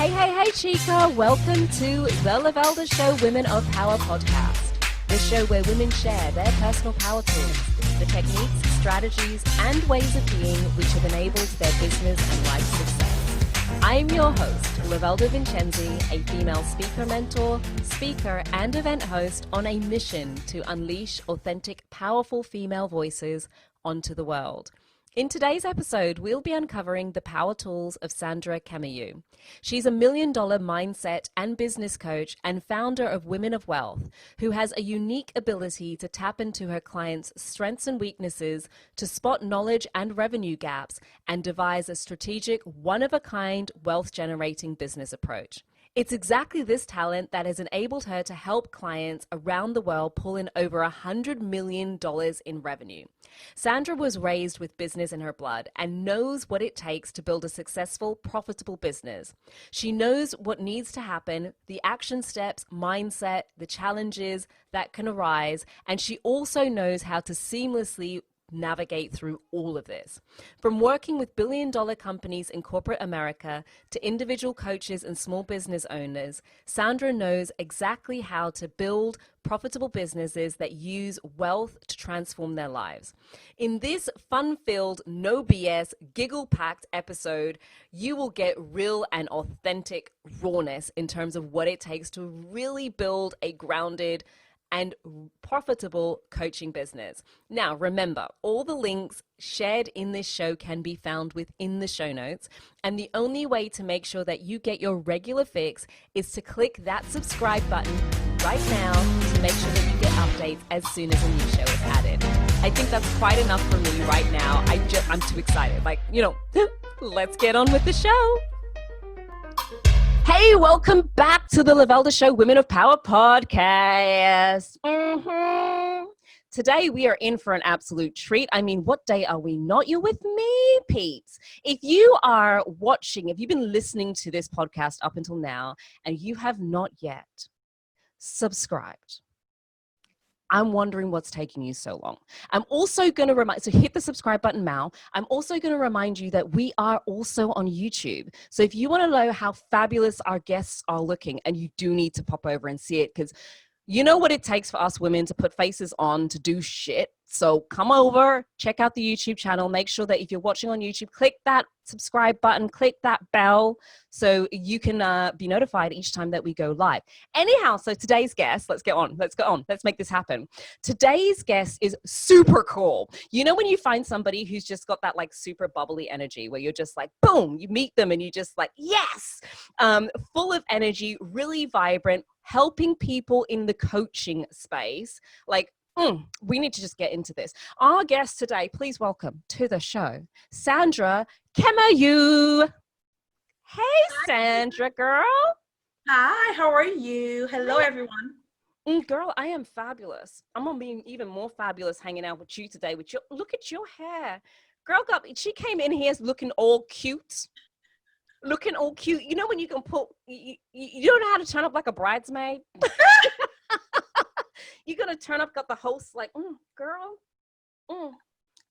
Hey, Chica. Welcome to the Lovelda Show Women of Power podcast. The show where women share their personal power tools, the techniques, strategies, and ways of being which have enabled their business and life success. I'm your host, Lovelda Vincenzi, a female speaker mentor, speaker, and event host on a mission to unleash authentic, powerful female voices onto the world. In today's episode, we'll be uncovering the power tools of Sandra Kemayou. She's a $1 million mindset and business coach and founder of Women of Wealth, who has a unique ability to tap into her clients' strengths and weaknesses to spot knowledge and revenue gaps and devise a strategic, one-of-a-kind, wealth-generating business approach. It's exactly this talent that has enabled her to help clients around the world pull in over $100 million in revenue. Sandra was raised with business in her blood and knows what it takes to build a successful, profitable business. She knows what needs to happen, the action steps, mindset, the challenges that can arise, and she also knows how to seamlessly navigate through all of this. From working with billion-dollar companies in corporate America to individual coaches and small business owners, Sandra knows exactly how to build profitable businesses that use wealth to transform their lives. In this fun-filled, no BS, giggle-packed episode, you will get real and authentic rawness in terms of what it takes to really build a grounded and profitable coaching business. Now, remember, all the links shared in this show can be found within the show notes. And the only way to make sure that you get your regular fix is to click that subscribe button right now to make sure that you get updates as soon as a new show is added. I think that's quite enough for me right now. I'm too excited. Let's get on with the show. Hey, welcome back to the Lovelda Show Women of Power podcast. Today we are in for an absolute treat. I mean, what day are we not? You're with me, peeps. If you are watching, if you've been listening to this podcast up until now and you have not yet subscribed, I'm wondering what's taking you so long. I'm also going to remind, so hit the subscribe button now. I'm also going to remind you that we are also on YouTube. So if you want to know how fabulous our guests are looking, and you do need to pop over and see it, because you know what it takes for us women to put faces on to do shit. So come over, check out the YouTube channel. Make sure that if you're watching on YouTube, click that subscribe button, click that bell so you can be notified each time that we go live. Anyhow, so today's guest, let's go on. Let's make this happen. Today's guest is super cool. You know when you find somebody who's just got that like super bubbly energy where you're just like, boom, you meet them and you just like, yes, full of energy, really vibrant, helping people in the coaching space. We need to just get into this. Our guest today, please welcome to the show, Sandra Kemayou. Hey, Sandra, girl. Hi, how are you? Hello, everyone. Girl, I am fabulous. I'm gonna be even more fabulous hanging out with you today. Look at your hair, girl. She came in here looking all cute. You know when you can put, you don't know how to turn up like a bridesmaid. You're going to turn up, got the host like, girl.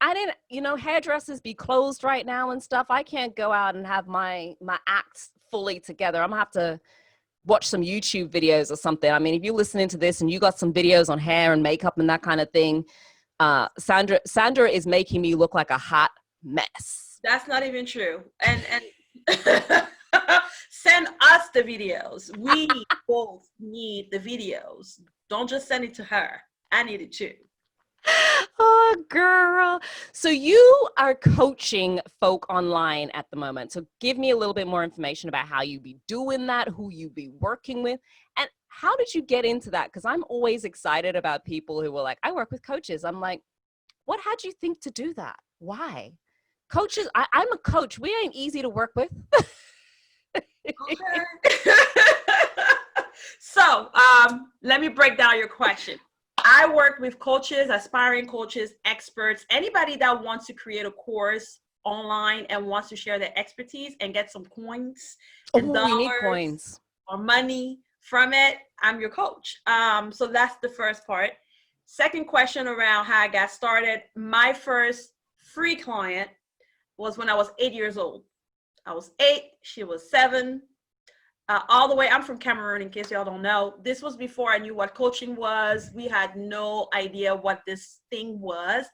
I didn't, hairdressers be closed right now and stuff. I can't go out and have my acts fully together. I'm going to have to watch some YouTube videos or something. I mean, if you're listening to this and you got some videos on hair and makeup and that kind of thing, Sandra is making me look like a hot mess. That's not even true. And send us the videos. We both need the videos. Don't just send it to her. I need it too. Oh, girl. So you are coaching folk online at the moment. So give me a little bit more information about how you be doing that, who you be working with, and how did you get into that? Because I'm always excited about people who were like, I work with coaches. I'm like, what had you think to do that? Why? Coaches, I'm a coach. We ain't easy to work with. Okay. So let me break down your question. I work with coaches, aspiring coaches, experts, anybody that wants to create a course online and wants to share their expertise and get some coins and dollars or money from it. I'm your coach. So that's the first part. Second question around how I got started. My first free client was when I was 8 years old. I was 8, she was 7. all the way. I'm from Cameroon, in case y'all don't know. This was before I knew what coaching was. We had no idea what this thing was.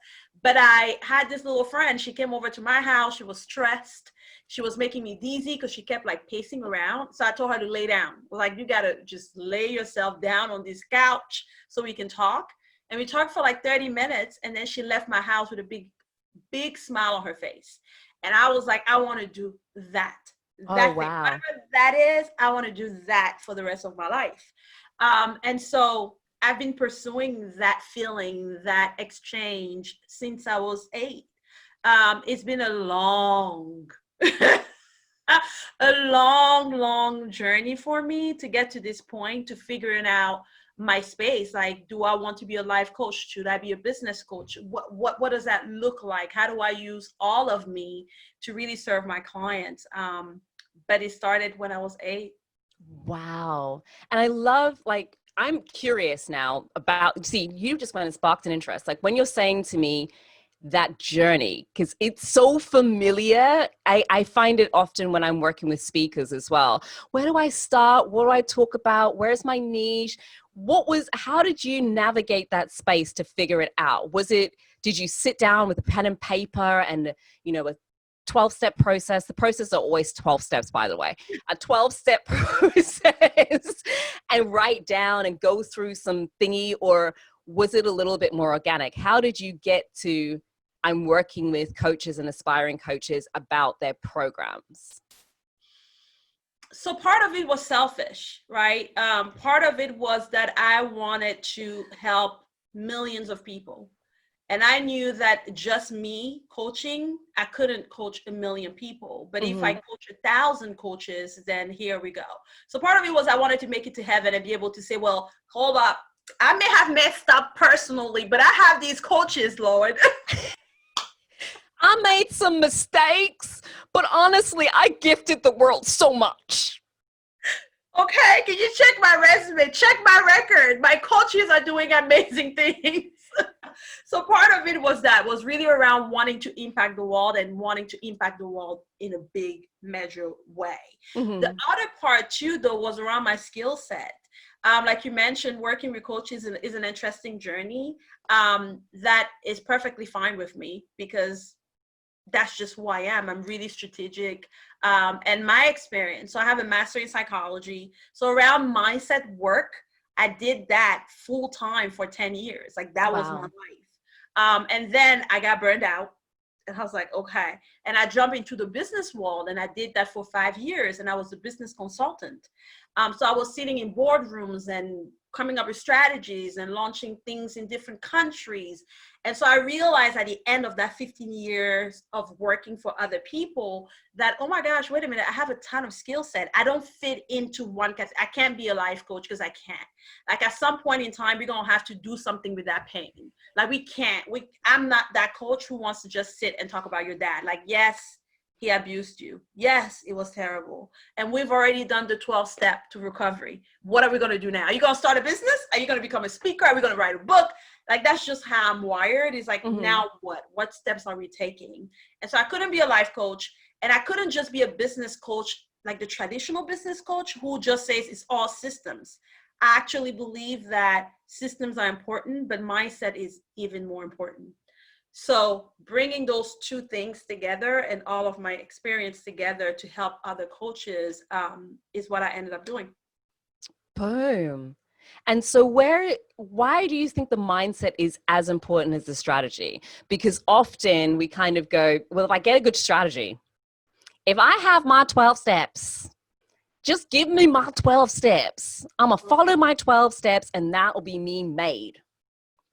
But I had this little friend. She came over to my house. She was stressed. She was making me dizzy because she kept like pacing around. So I told her to lay down. Like, you got to just lay yourself down on this couch so we can talk. And we talked for like 30 minutes. And then she left my house with a big, big smile on her face. And I was like, I want to do that. That thing, whatever that is, I want to do that for the rest of my life. And so I've been pursuing that feeling, that exchange since I was 8. It's been a long, a long journey for me to get to this point, to figuring out my space. Like, do I want to be a life coach? Should I be a business coach? What does that look like? How do I use all of me to really serve my clients? But it started when I was 8. Wow. And I love, like, I'm curious now about, see, you just went and sparked an interest. Like, when you're saying to me that journey, because it's so familiar, I find it often when I'm working with speakers as well. Where do I start? What do I talk about? Where's my niche? How did you navigate that space to figure it out? Did you sit down with a pen and paper and, a 12-step process? The process are always 12 steps, by the way. A 12-step process and write down and go through some thingy, or was it a little bit more organic? How did you get to, I'm working with coaches and aspiring coaches about their programs? So part of it was selfish, right? Part of it was that I wanted to help millions of people. And I knew that just me coaching, I couldn't coach 1 million people. But if I coach 1,000 coaches, then here we go. So part of it was I wanted to make it to heaven and be able to say, well, hold up. I may have messed up personally, but I have these coaches, Lord. I made some mistakes, but honestly, I gifted the world so much. Okay, can you check my resume? Check my record. My coaches are doing amazing things. So part of it was really around wanting to impact the world and wanting to impact the world in a big measure way. The other part too, though, was around my skill set. Like you mentioned, working with coaches is an interesting journey. That is perfectly fine with me because that's just who I am. I'm really strategic. And my experience, so I have a master in psychology. So around mindset work, I did that full time for 10 years. Like, that was my life. And then I got burned out. And I was like, okay. And I jumped into the business world, and I did that for 5 years. And I was a business consultant. So I was sitting in boardrooms and coming up with strategies and launching things in different countries. And so I realized at the end of that 15 years of working for other people that, oh my gosh, wait a minute, I have a ton of skill set. I don't fit into one category. I can't be a life coach because I can't. Like, at some point in time, we're going to have to do something with that pain. Like, I'm not that coach who wants to just sit and talk about your dad. Like, yes, he abused you. Yes, it was terrible. And we've already done the 12 step to recovery. What are we going to do now? Are you going to start a business? Are you going to become a speaker? Are we going to write a book? Like, that's just how I'm wired. It's like, now what? What steps are we taking? And so I couldn't be a life coach, and I couldn't just be a business coach, like the traditional business coach who just says it's all systems. I actually believe that systems are important, but mindset is even more important. So bringing those two things together and all of my experience together to help other coaches is what I ended up doing. Boom. And so why do you think the mindset is as important as the strategy? Because often we kind of go, well, if I get a good strategy, if I have my 12 steps, just give me my 12 steps. I'm going to follow my 12 steps and that will be me made.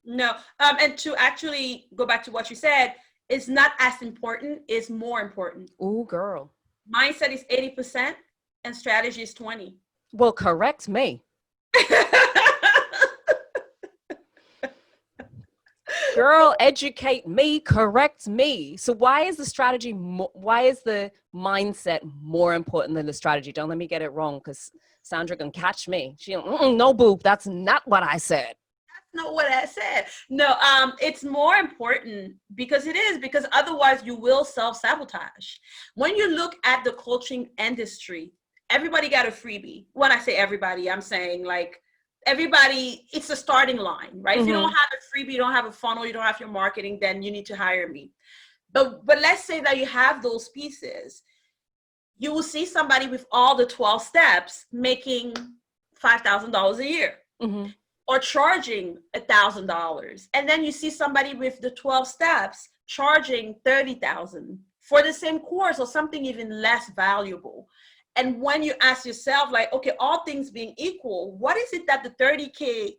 No. And to actually go back to what you said, it's not as important, it's more important. Ooh, girl. Mindset is 80% and strategy is 20%. Well, correct me. Girl, educate me, correct me. So why is the mindset more important than the strategy? Don't let me get it wrong, because Sandra can catch me. No, boo, that's not what I said. Not what I said. No, it's more important because otherwise you will self-sabotage. When you look at the coaching industry, everybody got a freebie. When I say everybody, I'm saying like everybody, it's a starting line, right? If you don't have a freebie, you don't have a funnel, you don't have your marketing, then you need to hire me. But let's say that you have those pieces. You will see somebody with all the 12 steps making $5,000 a year or charging $1,000. And then you see somebody with the 12 steps charging $30,000 for the same course or something even less valuable. And when you ask yourself, like, okay, all things being equal, what is it that the 30K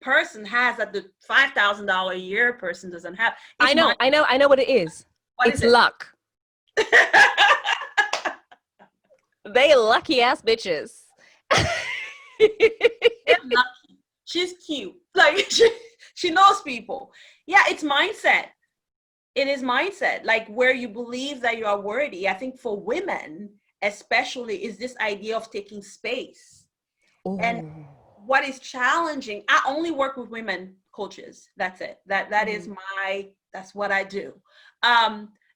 person has that the $5,000 a year person doesn't have? I know what it is. It's luck. They lucky ass bitches. They're lucky. She's cute. Like she knows people. Yeah, it's mindset. It is mindset. Like where you believe that you are worthy. I think for women, especially, is this idea of taking space. Ooh. And what is challenging, I only work with women coaches. That's it. That is that's what I do.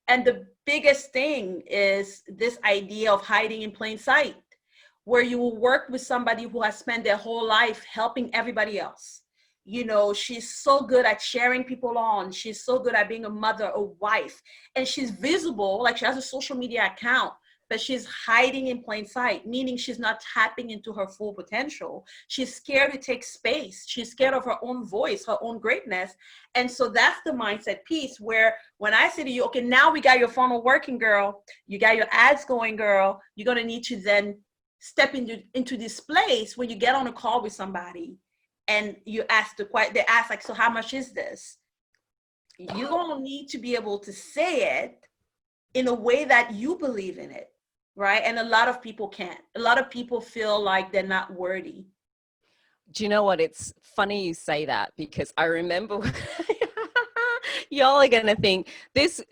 And the biggest thing is this idea of hiding in plain sight, where you will work with somebody who has spent their whole life helping everybody else. You know, she's so good at sharing people on. She's so good at being a mother, a wife, and she's visible, like she has a social media account, but she's hiding in plain sight, meaning she's not tapping into her full potential. She's scared to take space. She's scared of her own voice, her own greatness. And so that's the mindset piece where when I say to you, okay, now we got your funnel working, girl, you got your ads going, girl, you're going to need to then step into this place where you get on a call with somebody and you ask they ask like, so how much is this? You're going to need to be able to say it in a way that you believe in it. Right. And a lot of people can't. A lot of people feel like they're not worthy. Do you know what? It's funny you say that because I remember y'all are going to think this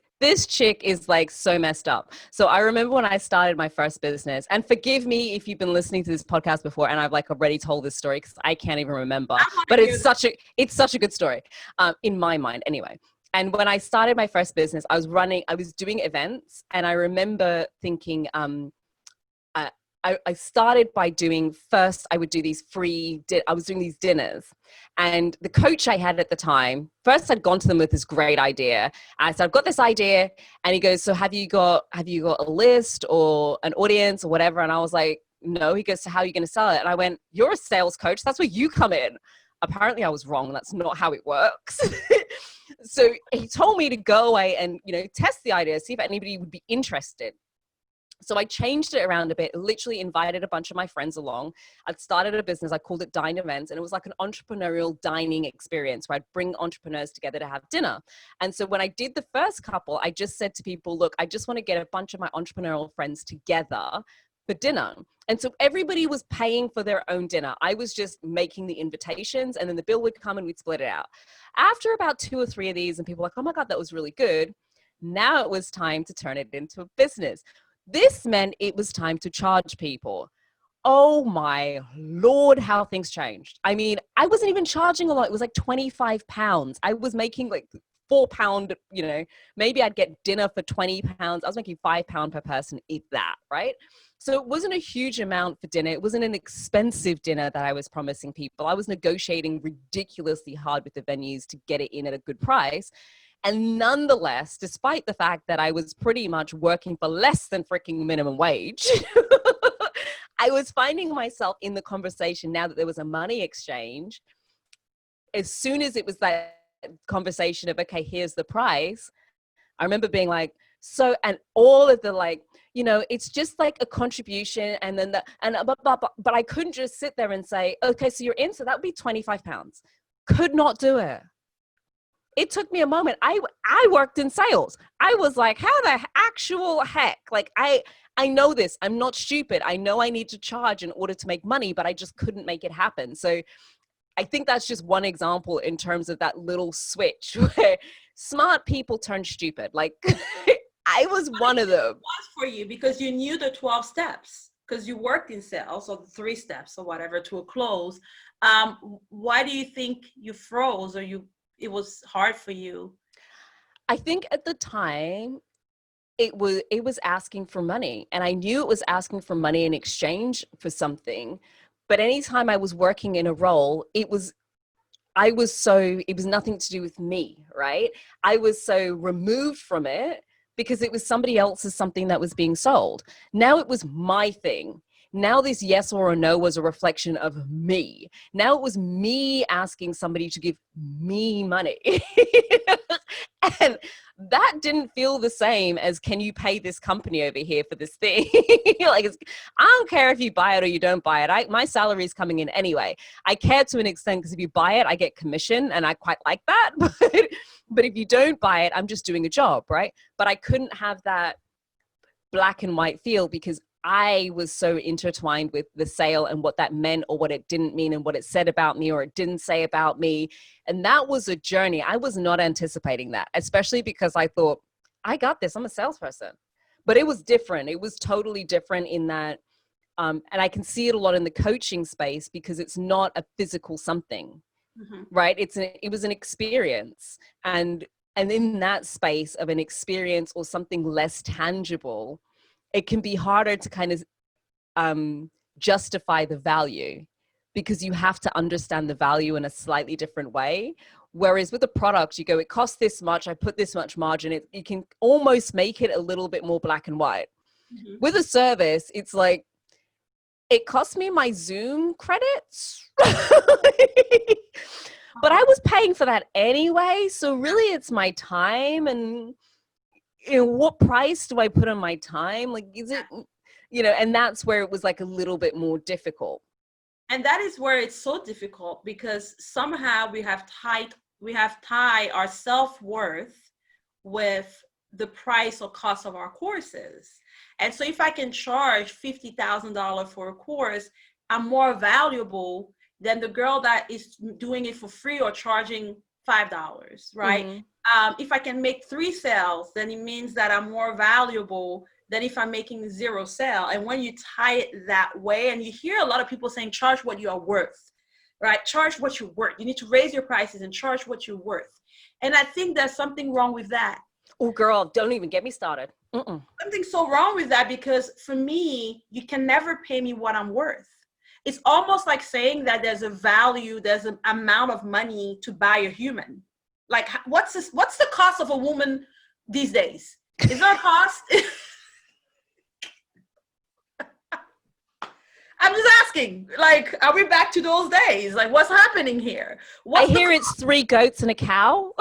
chick is like so messed up. So I remember when I started my first business, and forgive me if you've been listening to this podcast before and I've like already told this story because I can't even remember, but it's such a good story in my mind anyway. And when I started my first business, I was doing events, and I remember thinking, I started by I would do these I was doing these dinners, and the coach I had at the time, first I'd gone to them with this great idea. I said, I've got this idea. And he goes, so have you got a list or an audience or whatever? And I was like, no. He goes, so how are you going to sell it? And I went, you're a sales coach. That's where you come in. Apparently I was wrong. That's not how it works. So he told me to go away and, test the idea, see if anybody would be interested. So I changed it around a bit, literally invited a bunch of my friends along. I'd started a business. I called it Dine Events. And it was like an entrepreneurial dining experience where I'd bring entrepreneurs together to have dinner. And so when I did the first couple, I just said to people, look, I just want to get a bunch of my entrepreneurial friends together for dinner. And so everybody was paying for their own dinner. I was just making the invitations, and then the bill would come and we'd split it out. After about 2 or 3 of these, and people were like, oh my God, that was really good. Now it was time to turn it into a business. This meant it was time to charge people. Oh my Lord, how things changed. I mean, I wasn't even charging a lot. It was like £25. I was making like £4, maybe I'd get dinner for £20. I was making £5 per person, if that, right? So it wasn't a huge amount for dinner. It wasn't an expensive dinner that I was promising people. I was negotiating ridiculously hard with the venues to get it in at a good price. And nonetheless, despite the fact that I was pretty much working for less than freaking minimum wage, I was finding myself in the conversation now that there was a money exchange. As soon as it was that conversation of, okay, here's the price, I remember being like, so, and all of the like, it's just like a contribution, and then but I couldn't just sit there and say, okay, so you're in, so that would be £25. Could not do it. It took me a moment. I worked in sales. I was like, how the actual heck? Like, I know this. I'm not stupid. I know I need to charge in order to make money, but I just couldn't make it happen. So I think that's just one example in terms of that little switch where smart people turn stupid. Like, I was one of them. It was for you because you knew the 12 steps, because you worked in sales, or the 3 steps or whatever to a close. Why do you think you froze, or it was hard for you? I think at the time, it was asking for money, and I knew it was asking for money in exchange for something. But anytime I was working in a role, it was nothing to do with me, right? I was so removed from it because it was somebody else's something that was being sold. Now it was my thing. Now this yes or a no was a reflection of me. Now it was me asking somebody to give me money. And that didn't feel the same as, can you pay this company over here for this thing? Like, I don't care if you buy it or you don't buy it. My salary is coming in anyway. I care to an extent because if you buy it, I get commission, and I quite like that. But if you don't buy it, I'm just doing a job, right? But I couldn't have that black and white feel because I was so intertwined with the sale and what that meant or what it didn't mean and what it said about me or it didn't say about me. And that was a journey. I was not anticipating that, especially because I thought, I got this. I'm a salesperson. But it was different. It was totally different in that. And I can see it a lot in the coaching space because it's not a physical something, right? It was an experience. And in that space of an experience or something less tangible, it can be harder to kind of justify the value because you have to understand the value in a slightly different way. Whereas with a product, you go, it costs this much, I put this much margin, you can almost make it a little bit more black and white. With a service, it's like, it cost me my Zoom credits, but I was paying for that anyway. So really it's my time, and what price do I put on my time? Like, is it, and that's where it was like a little bit more difficult. And that is where it's so difficult because somehow we have tied our self-worth with the price or cost of our courses. And so if I can charge $50,000 for a course, I'm more valuable than the girl that is doing it for free or charging $5, right? If I can make 3 sales, then it means that I'm more valuable than if I'm making 0 sale. And when you tie it that way, and you hear a lot of people saying, charge what you are worth, right? Charge what you're worth. You need to raise your prices and charge what you're worth. And I think there's something wrong with that. Oh, girl, don't even get me started. Something so wrong with that, because for me, you can never pay me what I'm worth. It's almost like saying that there's a value, there's an amount of money to buy a human. Like, what's the cost of a woman these days? Is there a cost? I'm just asking, like, are we back to those days? Like, what's happening here? I hear it's 3 goats and a cow.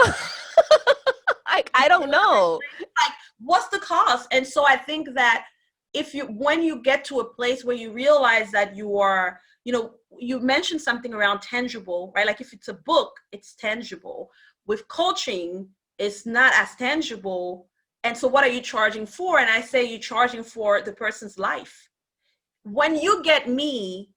I don't know. Like, what's the cost? And so I think that when you get to a place where you realize that you are, you mentioned something around tangible, right? Like if it's a book, it's tangible. With coaching, it's not as tangible. And so what are you charging for? And I say you're charging for the person's life. When you get me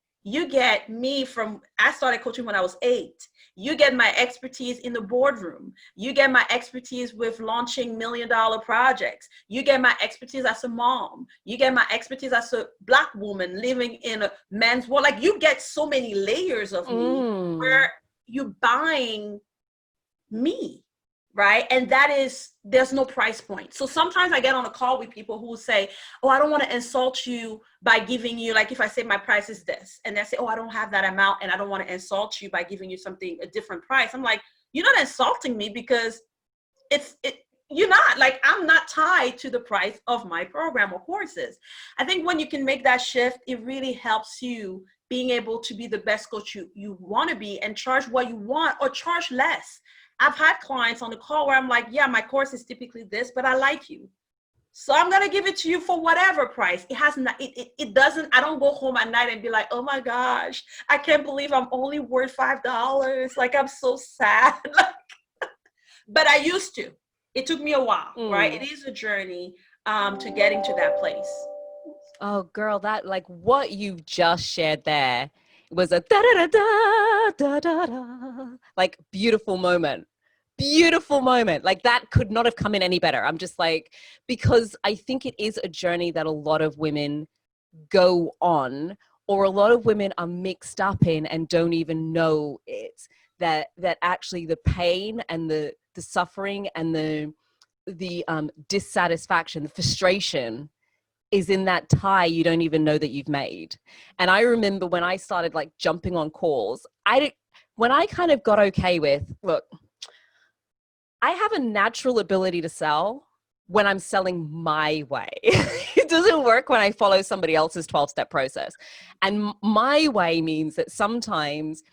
from, I started coaching when I was 8. You get my expertise in the boardroom. You get my expertise with launching $1 million projects. You get my expertise as a mom. You get my expertise as a Black woman living in a man's world. Like, you get so many layers of me where you're buying me, right? And there's no price point. So sometimes I get on a call with people who say, oh, I don't want to insult you by giving you, like if I say my price is this, and they say, oh, I don't have that amount and I don't want to insult you by giving you something, a different price. I'm like, you're not insulting me because you're not, like, I'm not tied to the price of my program or courses. I think when you can make that shift, it really helps you being able to be the best coach you want to be and charge what you want or charge less. I've had clients on the call where I'm like, yeah, my course is typically this, but I like you, so I'm going to give it to you for whatever price. It doesn't, I don't go home at night and be like, oh my gosh, I can't believe I'm only worth $5. Like, I'm so sad. But I used to. It took me a while, right? It is a journey to getting to that place. Oh, girl, that, like, what you just shared there was a da-da-da-da-da-da-da, like, beautiful moment. Like, that could not have come in any better. I'm just like, because I think it is a journey that a lot of women go on, or a lot of women are mixed up in and don't even know it, that actually the pain and the suffering and the dissatisfaction, the frustration is in that tie you don't even know that you've made. And I remember when I started like jumping on calls, when I kind of got okay with, look, I have a natural ability to sell when I'm selling my way. It doesn't work when I follow somebody else's 12-step process. And my way means that sometimes,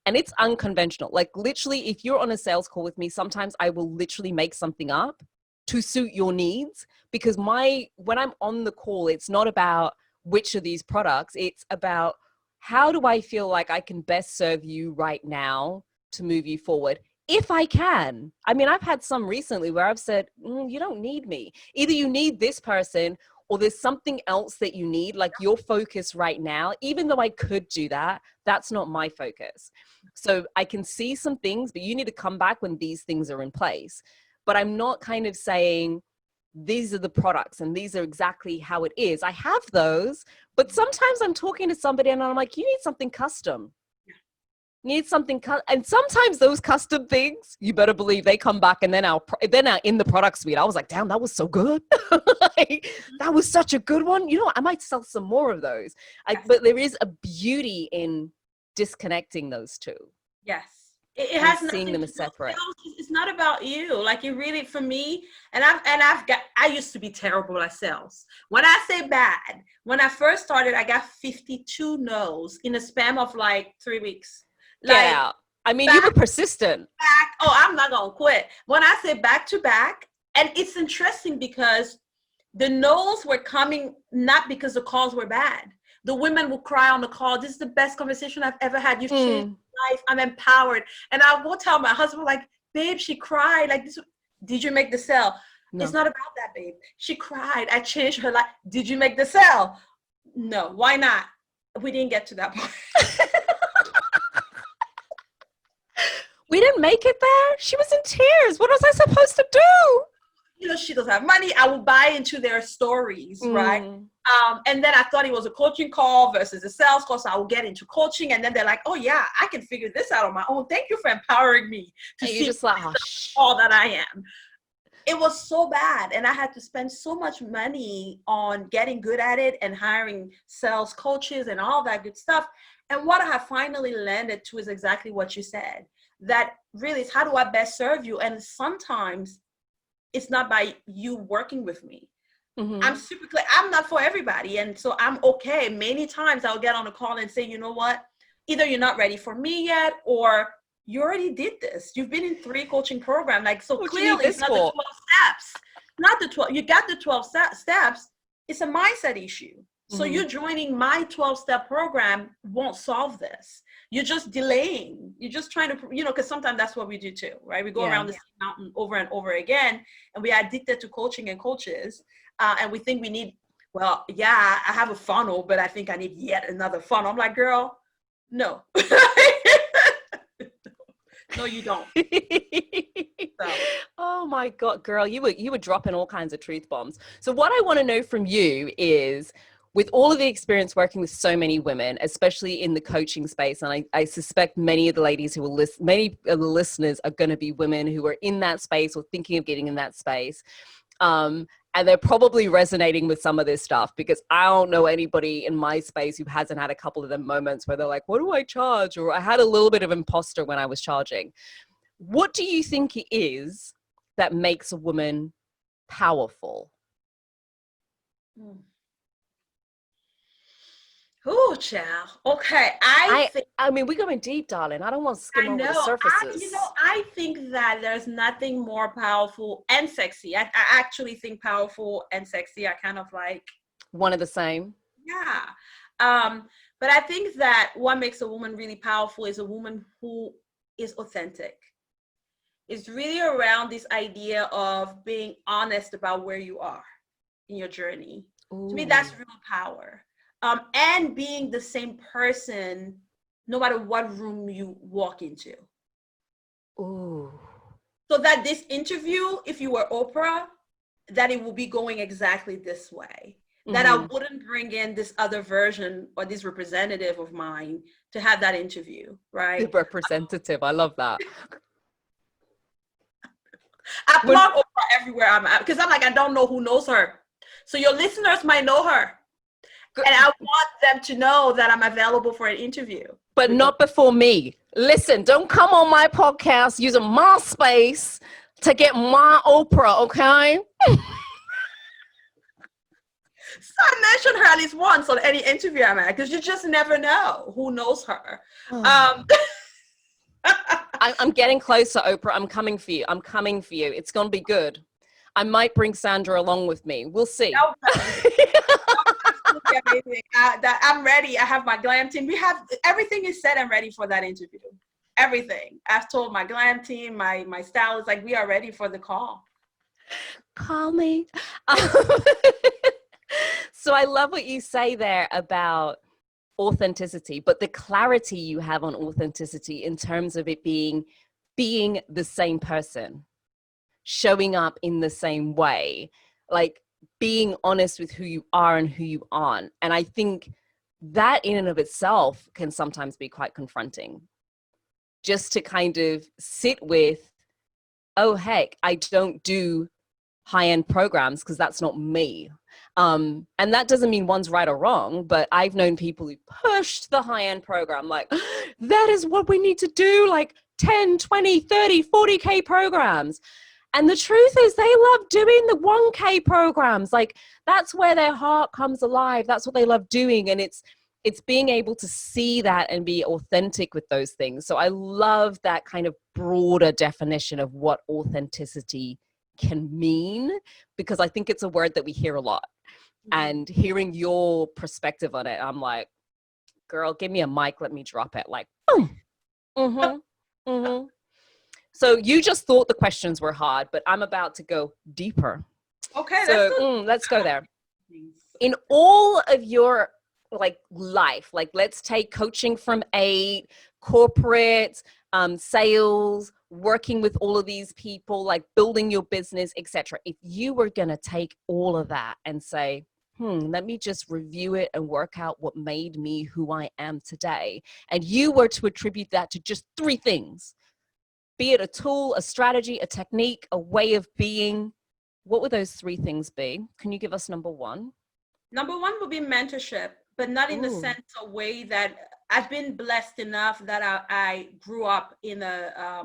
and it's unconventional, like literally if you're on a sales call with me, sometimes I will literally make something up to suit your needs, because when I'm on the call, it's not about which of these products, it's about how do I feel like I can best serve you right now to move you forward. If I can. I mean, I've had some recently where I've said, you don't need me. Either you need this person or there's something else that you need, like your focus right now, even though I could do that, that's not my focus. So I can see some things, but you need to come back when these things are in place. But I'm not kind of saying these are the products and these are exactly how it is. I have those, but sometimes I'm talking to somebody and I'm like, you need something custom. Need something and sometimes those custom things, you better believe they come back and then they're now in the product suite. I was like, damn, that was so good. Like, that was such a good one. You know, I might sell some more of those. But there is a beauty in disconnecting those two. Yes. It has nothing seeing them to as separate. It's not about you. Like, it really, for me, I used to be terrible at sales. When I say bad, when I first started, I got 52 no's in a span of like 3 weeks. Get out. I mean, you were persistent. I'm not going to quit. When I say back to back, and it's interesting because the no's were coming not because the calls were bad. The women will cry on the call, this is the best conversation I've ever had. You've changed my life. I'm empowered. And I will tell my husband, like, babe, she cried. Like, this. Did you make the sale? No. It's not about that, babe. She cried. I changed her life. Did you make the sale? No. Why not? We didn't get to that point. We didn't make it there. She was in tears. What was I supposed to do? You know, she doesn't have money. I will buy into their stories, right? And then I thought it was a coaching call versus a sales call. So I will get into coaching. And then they're like, oh yeah, I can figure this out on my own. Thank you for empowering me to see just like, all that I am. It was so bad. And I had to spend so much money on getting good at it and hiring sales coaches and all that good stuff. And what I have finally landed to is exactly what you said. That really is, how do I best serve you? And sometimes it's not by you working with me. I'm super clear. I'm not for everybody. And so I'm okay. Many times I'll get on a call and say, you know what? Either you're not ready for me yet, or you already did this. You've been in 3 coaching programs. Like, so clearly it's not the 12 steps. Not the 12. You got the 12 steps. It's a mindset issue. So you joining my 12-step program won't solve this. You're just delaying. You're just trying to, you know, because sometimes that's what we do too, right? We go around the same mountain over and over again, and we are addicted to coaching and coaches. And we think we need, well, yeah, I have a funnel, but I think I need yet another funnel. I'm like, girl, no. No, you don't. So. Oh my God, girl, you were dropping all kinds of truth bombs. So what I want to know from you is, with all of the experience working with so many women, especially in the coaching space, and I suspect many of the ladies who will listen, many of the listeners are going to be women who are in that space or thinking of getting in that space. And they're probably resonating with some of this stuff, because I don't know anybody in my space who hasn't had a couple of them moments where they're like, what do I charge? Or I had a little bit of imposter when I was charging. What do you think it is that makes a woman powerful? Oh, child. Okay. I mean, we're going deep, darling. I don't want to skim over the surfaces. I think that there's nothing more powerful and sexy. I actually think powerful and sexy are kind of like one of the same. Yeah. But I think that what makes a woman really powerful is a woman who is authentic. It's really around this idea of being honest about where you are in your journey. Ooh. To me, that's real power. And being the same person, no matter what room you walk into. Ooh. So that this interview, if you were Oprah, that it will be going exactly this way. That I wouldn't bring in this other version or this representative of mine to have that interview, right? The representative, I love that. I plug Oprah everywhere I'm at because I'm like, I don't know who knows her. So your listeners might know her. And I want them to know that I'm available for an interview. But not before me. Listen, don't come on my podcast using my space to get my Oprah, okay? So I mentioned her at least once on any interview I'm at because you just never know who knows her. I'm getting closer, Oprah. I'm coming for you. I'm coming for you. It's going to be good. I might bring Sandra along with me. We'll see. Amazing. I'm ready. I have my glam team. Everything is set and ready for that interview. Everything. I've told my glam team, my stylist, like we are ready for the call. Call me. So I love what you say there about authenticity, but the clarity you have on authenticity in terms of it being the same person, showing up in the same way, like being honest with who you are and who you aren't. And I think that in and of itself can sometimes be quite confronting, just to kind of sit with, oh, heck, I don't do high-end programs because that's not me. And that doesn't mean one's right or wrong, but I've known people who pushed the high-end program, like, that is what we need to do, like 10, 20, 30, 40K programs. And the truth is they love doing the 1K programs. Like, that's where their heart comes alive. That's what they love doing. And it's being able to see that and be authentic with those things. So I love that kind of broader definition of what authenticity can mean, because I think it's a word that we hear a lot. And hearing your perspective on it, I'm like, girl, give me a mic, let me drop it. Like, boom. So you just thought the questions were hard, but I'm about to go deeper. Okay. So let's go there. In all of your life, like let's take coaching from 8, corporate, sales, working with all of these people, like building your business, etc. If you were going to take all of that and say, let me just review it and work out what made me who I am today, and you were to attribute that to just 3 things, be it a tool, a strategy, a technique, a way of being, what would those 3 things be? Can you give us number 1? Number 1 would be mentorship, but not in the sense of way that I've been blessed enough that I grew up in a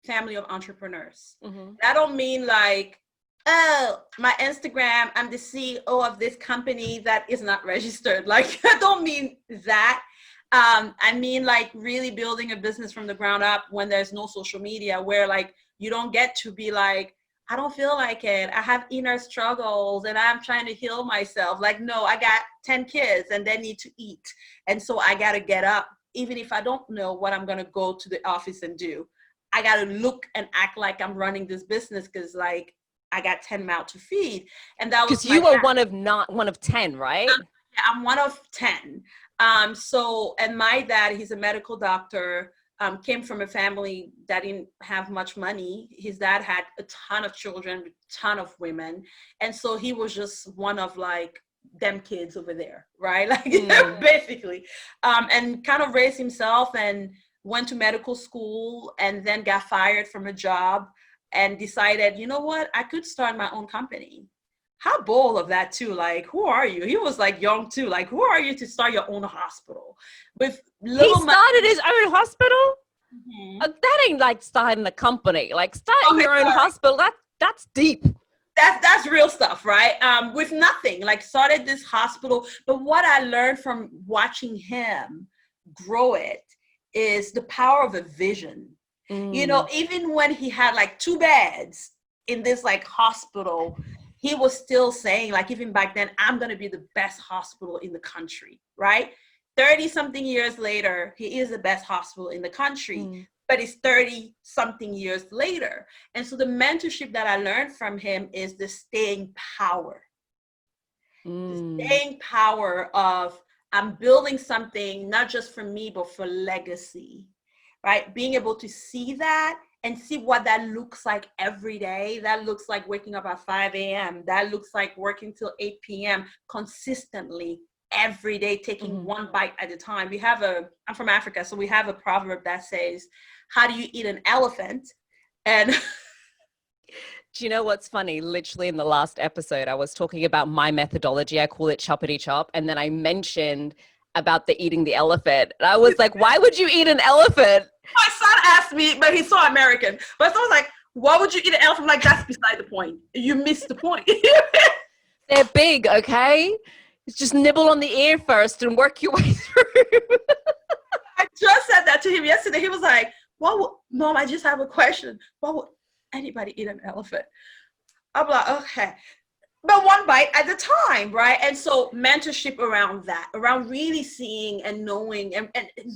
family of entrepreneurs. That don't mean like, oh, my Instagram, I'm the CEO of this company that is not registered. Like, I don't mean that. I mean like really building a business from the ground up when there's no social media, where like you don't get to be like, I don't feel like it, I have inner struggles and I'm trying to heal myself. Like, no, I got 10 kids and they need to eat. And so I got to get up, even if I don't know what I'm going to go to the office and do. I got to look and act like I'm running this business because like I got 10 mouths to feed. And that was because you were one of 10, right? Yeah, I'm one of 10. And my dad, he's a medical doctor, came from a family that didn't have much money. His dad had a ton of children, a ton of women. And so he was just one of like them kids over there, right? Like basically, and kind of raised himself and went to medical school and then got fired from a job and decided, you know what, I could start my own company. How bold of that too. Like, who are you? He was like young too. Like, who are you to start your own hospital with little He started his own hospital? That ain't like starting a company. Like starting your own hospital, that's deep. That's real stuff, right? With nothing, like started this hospital. But what I learned from watching him grow it is the power of a vision. You know, even when he had like 2 beds in this like hospital, he was still saying, like, even back then, I'm going to be the best hospital in the country, right? 30 something years later, he is the best hospital in the country, but it's 30 something years later. And so the mentorship that I learned from him is the staying power. The staying power of, I'm building something, not just for me, but for legacy, right? Being able to see that and see what that looks like every day. That looks like waking up at 5 a.m. That looks like working till 8 p.m. consistently every day, taking one bite at a time. I'm from Africa, so we have a proverb that says, how do you eat an elephant? And Do you know what's funny? Literally in the last episode, I was talking about my methodology. I call it choppity chop. And then I mentioned about the eating the elephant. And I was like, why would you eat an elephant? My son asked me, but he's so American. But so I was like, why would you eat an elephant? I'm like, that's beside the point. You missed the point. They're big, okay? Just nibble on the ear first and work your way through. I just said that to him yesterday. He was like, Mom, I just have a question. Why would anybody eat an elephant? I'm like, okay. But one bite at a time, right? And so mentorship around that, around really seeing and knowing and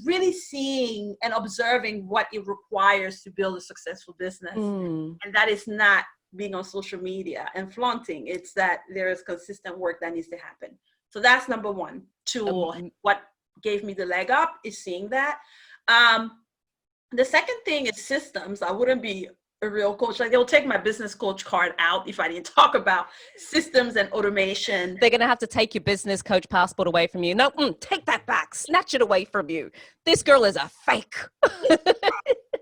really seeing and observing what it requires to build a successful business. And that is not being on social media and flaunting. It's that there is consistent work that needs to happen. So that's number one tool. What gave me the leg up is seeing that. The second thing is systems. I wouldn't be a real coach. Like, they'll take my business coach card out if I didn't talk about systems and automation. They're going to have to take your business coach passport away from you. No, take that back. Snatch it away from you. This girl is a fake.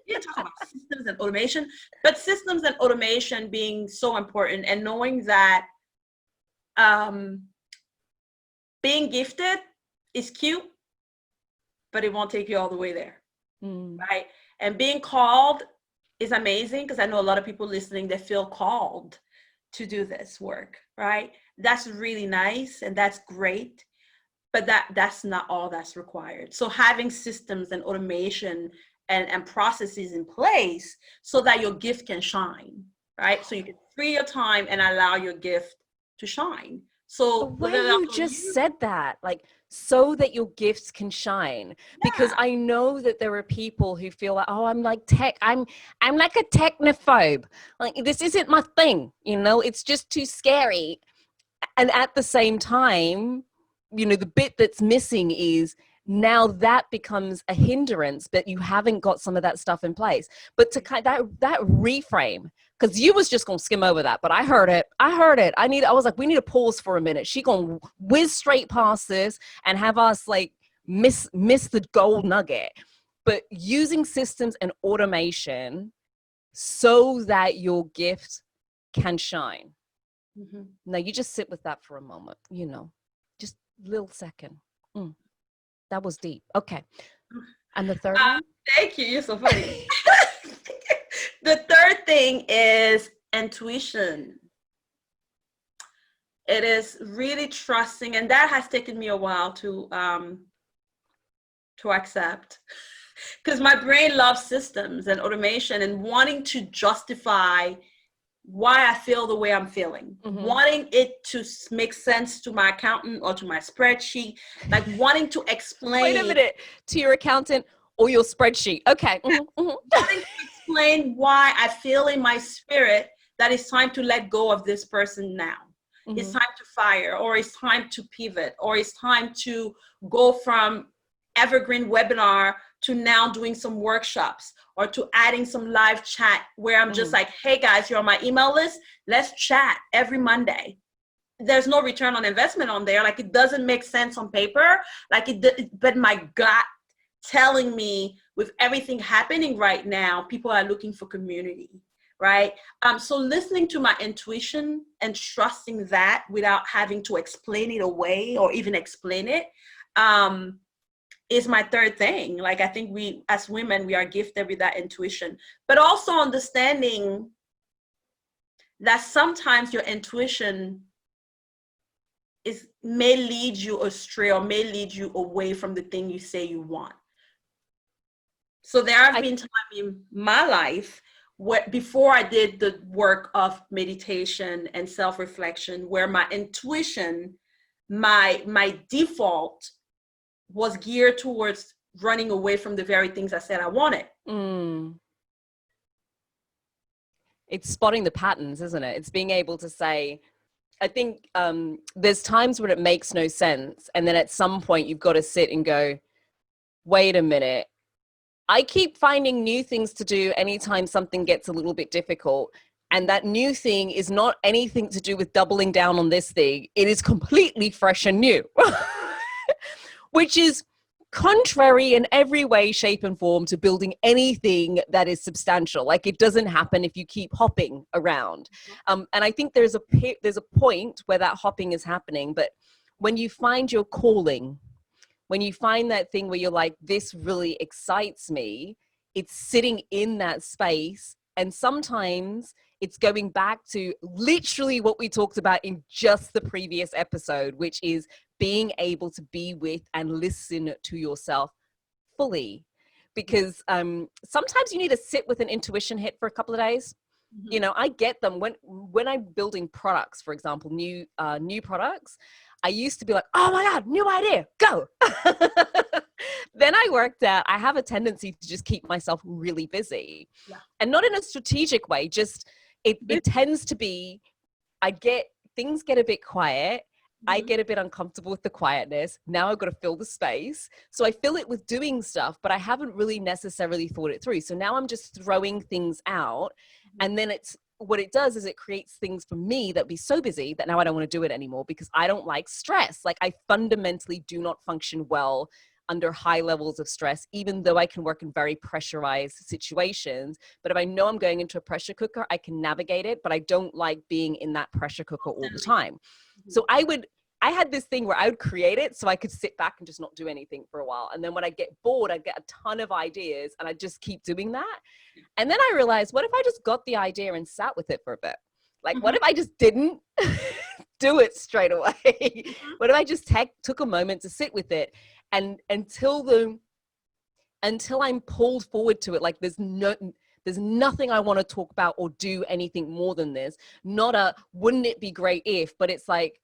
You talk about systems and automation, but systems and automation being so important, and knowing that being gifted is cute, but it won't take you all the way there, right? And being called is amazing, because I know a lot of people listening that feel called to do this work, right? That's really nice and that's great, but that's not all that's required. So having systems and automation and processes in place so that your gift can shine, right? So you can free your time and allow your gift to shine. So the way you just said that, like, so that your gifts can shine, because I know that there are people who feel like, oh, I'm like tech, I'm like a technophobe. Like, this isn't my thing, you know, it's just too scary. And at the same time, you know, the bit that's missing is now that becomes a hindrance, but you haven't got some of that stuff in place. But to kind of that reframe, because you was just gonna skim over that, but I heard it. I was like, we need to pause for a minute. She gonna whiz straight past this and have us like miss the gold nugget. But using systems and automation so that your gift can shine. Now you just sit with that for a moment, you know, just a little second. That was deep. Okay. And the third one? Thank you. You're so funny. The third thing is intuition. It is really trusting, and that has taken me a while to accept, because my brain loves systems and automation and wanting to justify why I feel the way I'm feeling, wanting it to make sense to my accountant or to my spreadsheet, like wanting to explain. Wait a minute, to your accountant or your spreadsheet. Okay. Wanting to explain why I feel in my spirit that it's time to let go of this person now. It's time to fire, or it's time to pivot, or it's time to go from evergreen webinar to now doing some workshops, or to adding some live chat where I'm just like, hey guys, you're on my email list. Let's chat every Monday. There's no return on investment on there. Like, it doesn't make sense on paper. Like but my gut telling me with everything happening right now, people are looking for community, right? So listening to my intuition and trusting that without having to explain it away or even explain it, is my third thing. Like, I think we, as women, we are gifted with that intuition, but also understanding that sometimes your intuition may lead you astray or may lead you away from the thing you say you want. So there have been times in my life where, before I did the work of meditation and self-reflection, where my intuition, my default was geared towards running away from the very things I said I wanted. It's spotting the patterns, isn't it? It's being able to say, I think there's times when it makes no sense. And then at some point you've got to sit and go, wait a minute. I keep finding new things to do anytime something gets a little bit difficult. And that new thing is not anything to do with doubling down on this thing. It is completely fresh and new, which is contrary in every way, shape, and form to building anything that is substantial. Like, it doesn't happen if you keep hopping around. And I think there's a point where that hopping is happening. But when you find your calling, when you find that thing where you're like, this really excites me, it's sitting in that space. And sometimes it's going back to literally what we talked about in just the previous episode, which is being able to be with and listen to yourself fully. Because sometimes you need to sit with an intuition hit for a couple of days. You know, I get them when I'm building products, for example, new products. I used to be like, oh my God, new idea, go. Then I worked out I have a tendency to just keep myself really busy, and not in a strategic way. Just it tends to be, things get a bit quiet. I get a bit uncomfortable with the quietness. Now I've got to fill the space. So I fill it with doing stuff, but I haven't really necessarily thought it through. So now I'm just throwing things out. And then what it does is it creates things for me that be so busy that now I don't want to do it anymore, because I don't like stress. Like, I fundamentally do not function well under high levels of stress, even though I can work in very pressurized situations. But if I know I'm going into a pressure cooker, I can navigate it, but I don't like being in that pressure cooker all the time. So I had this thing where I would create it so I could sit back and just not do anything for a while. And then when I get bored, I get a ton of ideas and I just keep doing that. And then I realized, what if I just got the idea and sat with it for a bit? Like, what if I just didn't do it straight away? What if I just took a moment to sit with it, and until I'm pulled forward to it, like there's nothing I want to talk about or do anything more than this. Not a, wouldn't it be great if, but it's like,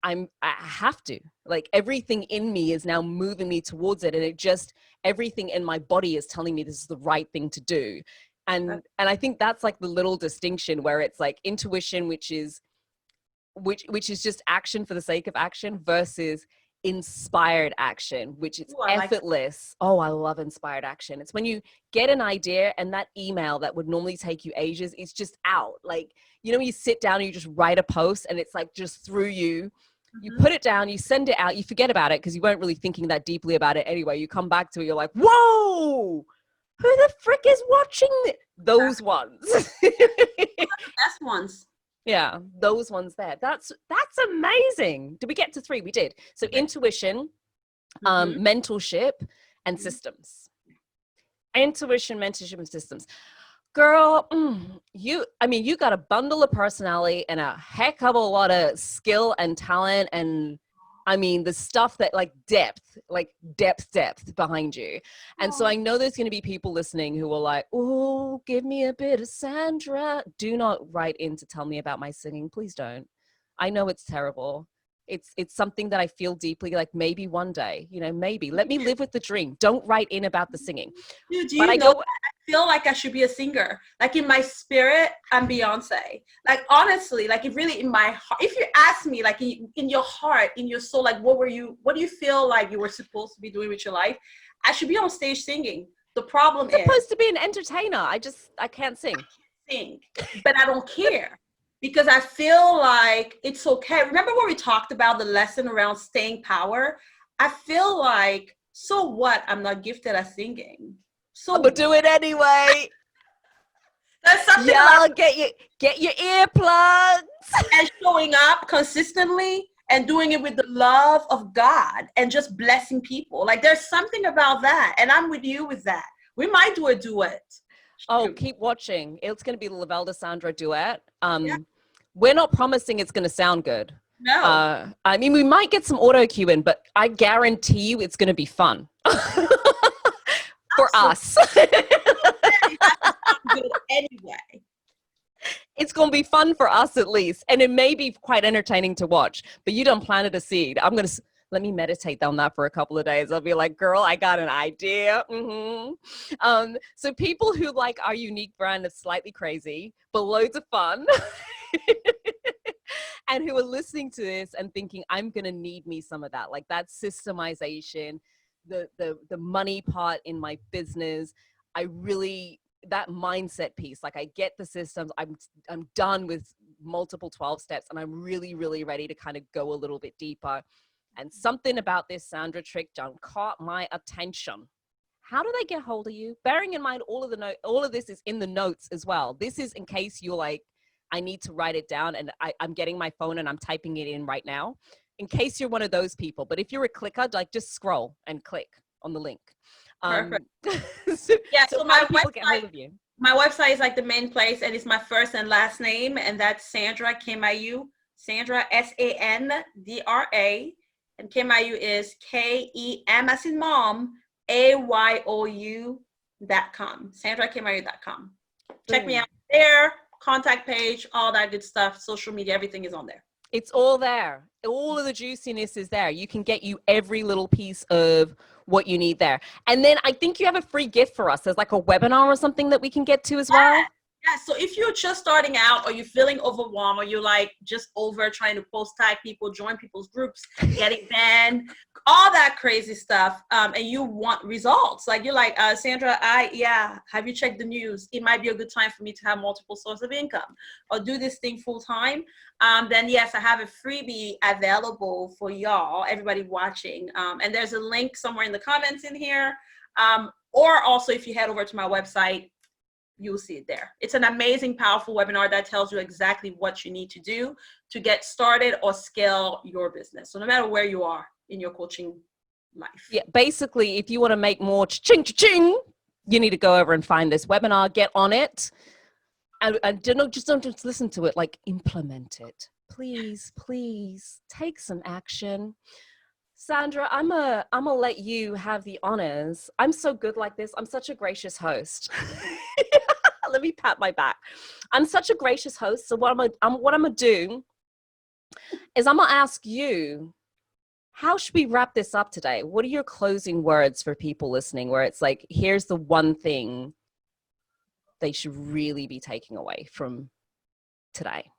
I have to, like, everything in me is now moving me towards it. And everything in my body is telling me this is the right thing to do. And I think that's like the little distinction, where it's like intuition, which is just action for the sake of action, versus inspired action, which is effortless. Oh, I love inspired action. It's when you get an idea and that email that would normally take you ages, it's just out. Like, you know, you sit down and you just write a post and it's like just through you. You put it down, you send it out, you forget about it because you weren't really thinking that deeply about it anyway. You come back to it, you're like, whoa, who the frick is watching those ones? Best ones. Yeah, those ones there. That's amazing. Did we get to 3? We did. So intuition, mentorship, and systems. Intuition, mentorship, and systems. Girl, you got a bundle of personality and a heck of a lot of skill and talent, and I mean, the stuff that like depth behind you. And so I know there's going to be people listening who are like, oh, give me a bit of Sandra. Do not write in to tell me about my singing. Please don't. I know it's terrible. It's something that I feel deeply, like maybe one day, you know, maybe let me live with the dream. Don't write in about the singing. Dude, do you know what? I feel like I should be a singer. Like, in my spirit, I'm Beyonce. Like, honestly, like, if really in my heart, if you ask me, like in your heart, in your soul, like, what do you feel like you were supposed to be doing with your life? I should be on stage singing. The problem is, supposed to be an entertainer. I can't sing. But I don't care. Because I feel like it's okay. Remember when we talked about the lesson around staying power? I feel like, so what? I'm not gifted at singing. So but do it anyway. There's something about get your earplugs and showing up consistently and doing it with the love of God and just blessing people. Like, there's something about that, and I'm with you with that. We might do a duet. Oh, keep watching. It's going to be the Lovelda Sandra duet. We're not promising it's going to sound good. No. I mean, we might get some auto cue in, but I guarantee you it's going to be fun for us. Anyway. It's going to be fun for us at least. And it may be quite entertaining to watch, but you don't plant a seed. Let me meditate on that for a couple of days. I'll be like, girl, I got an idea. So people who like our unique brand of slightly crazy, but loads of fun, and who are listening to this and thinking, I'm going to need me some of that. Like that systemization, the money part in my business. That mindset piece, like I get the systems, I'm done with multiple 12 steps, and I'm really, really ready to kind of go a little bit deeper. And something about this Sandra trick caught my attention. How do they get hold of you? Bearing in mind, all of this is in the notes as well. This is in case you're like, I need to write it down and I'm getting my phone and I'm typing it in right now, in case you're one of those people. But if you're a clicker, like just scroll and click on the link. Perfect. So so how do people get hold of you? My website is like the main place, and it's my first and last name, and that's Sandra Kemayou. Sandra, Sandra, and Kemayou is KEM as in mom, AYOU.com. SandraKemayou.com. Check me out there. Contact page, all that good stuff. Social media, everything is on there. It's all there. All of the juiciness is there. You can get you every little piece of what you need there. And then I think you have a free gift for us. There's like a webinar or something that we can get to as well. Yeah, so if you're just starting out or you're feeling overwhelmed or you're like just over trying to post tag people, join people's groups, getting banned, all that crazy stuff, and you want results, like you're like, Sandra, have you checked the news? It might be a good time for me to have multiple sources of income or do this thing full time. Then yes, I have a freebie available for y'all, everybody watching. And there's a link somewhere in the comments in here. Or also if you head over to my website, you'll see it there. It's an amazing, powerful webinar that tells you exactly what you need to do to get started or scale your business. So no matter where you are in your coaching life. Yeah, basically, if you want to make more ching, you need to go over and find this webinar, get on it, and don't just listen to it, like implement it. Please take some action. Sandra, I'm gonna let you have the honors. I'm so good like this. I'm such a gracious host. Let me pat my back. I'm such a gracious host. So what I'm gonna do is I'm gonna ask you, how should we wrap this up today? What are your closing words for people listening, where it's like, here's the one thing they should really be taking away from today?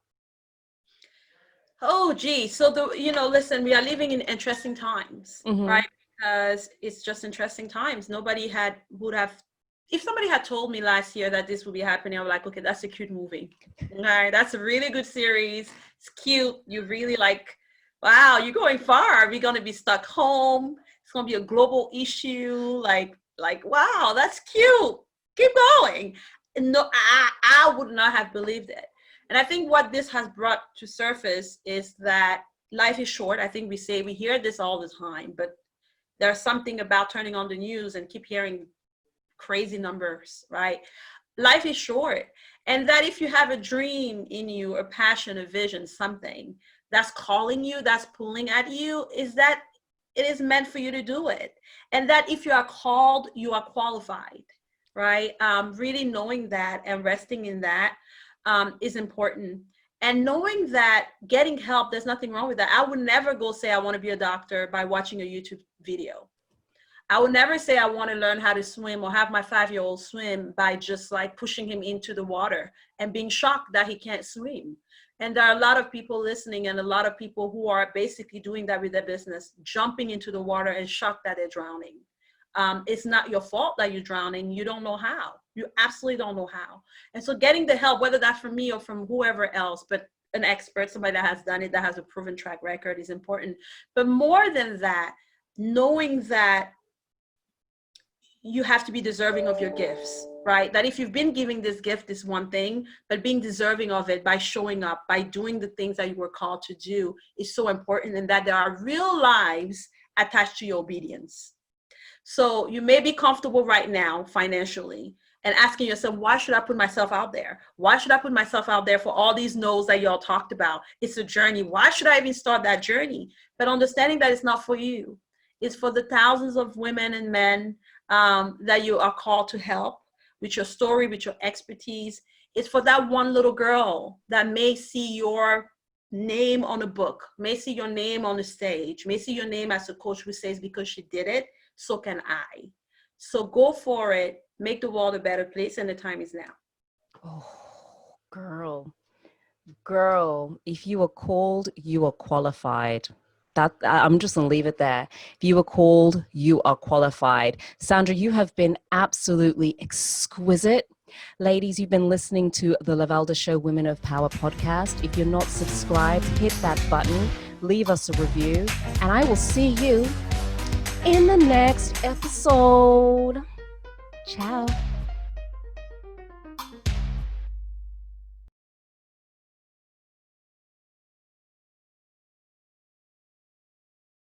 Oh, gee. So listen, we are living in interesting times, right? Because it's just interesting times. If somebody had told me last year that this would be happening, I'm like, okay, that's a cute movie. All right, that's a really good series. It's cute. You really like, wow, you're going far. We're going to be stuck home. It's going to be a global issue. Like, wow, that's cute. Keep going. No, I would not have believed it. And I think what this has brought to surface is that life is short. I think we hear this all the time, but there's something about turning on the news and keep hearing crazy numbers, right? Life is short. And that if you have a dream in you, a passion, a vision, something that's calling you, that's pulling at you, is that it is meant for you to do it. And that if you are called, you are qualified, right? Really knowing that and resting in that is important. And knowing that getting help, there's nothing wrong with that. I would never go say I want to be a doctor by watching a YouTube video. I would never say I want to learn how to swim or have my 5-year-old swim by just like pushing him into the water and being shocked that he can't swim. And there are a lot of people listening and a lot of people who are basically doing that with their business, jumping into the water and shocked that they're drowning. It's not your fault that you're drowning. You don't know how. You absolutely don't know how. And so getting the help, whether that's from me or from whoever else, but an expert, somebody that has done it, that has a proven track record, is important. But more than that, knowing that you have to be deserving of your gifts, right? That if you've been giving this gift, is one thing, but being deserving of it by showing up, by doing the things that you were called to do is so important, and that there are real lives attached to your obedience. So you may be comfortable right now financially and asking yourself, why should I put myself out there? Why should I put myself out there for all these no's that y'all talked about? It's a journey. Why should I even start that journey? But understanding that it's not for you. It's for the thousands of women and men that you are called to help with your story, with your expertise. It's for that one little girl that may see your name on a book, may see your name on the stage, may see your name as a coach who says, because she did it, so can I. So go for it. Make the world a better place, and the time is now. Oh, girl, if you are called, you are qualified. That I'm just gonna leave it there. If you are called, you are qualified. Sandra, you have been absolutely exquisite. Ladies, you've been listening to the Lovelda Show Women of Power podcast. If you're not subscribed, hit that button. leave us a review, and I will see you in the next episode. Ciao.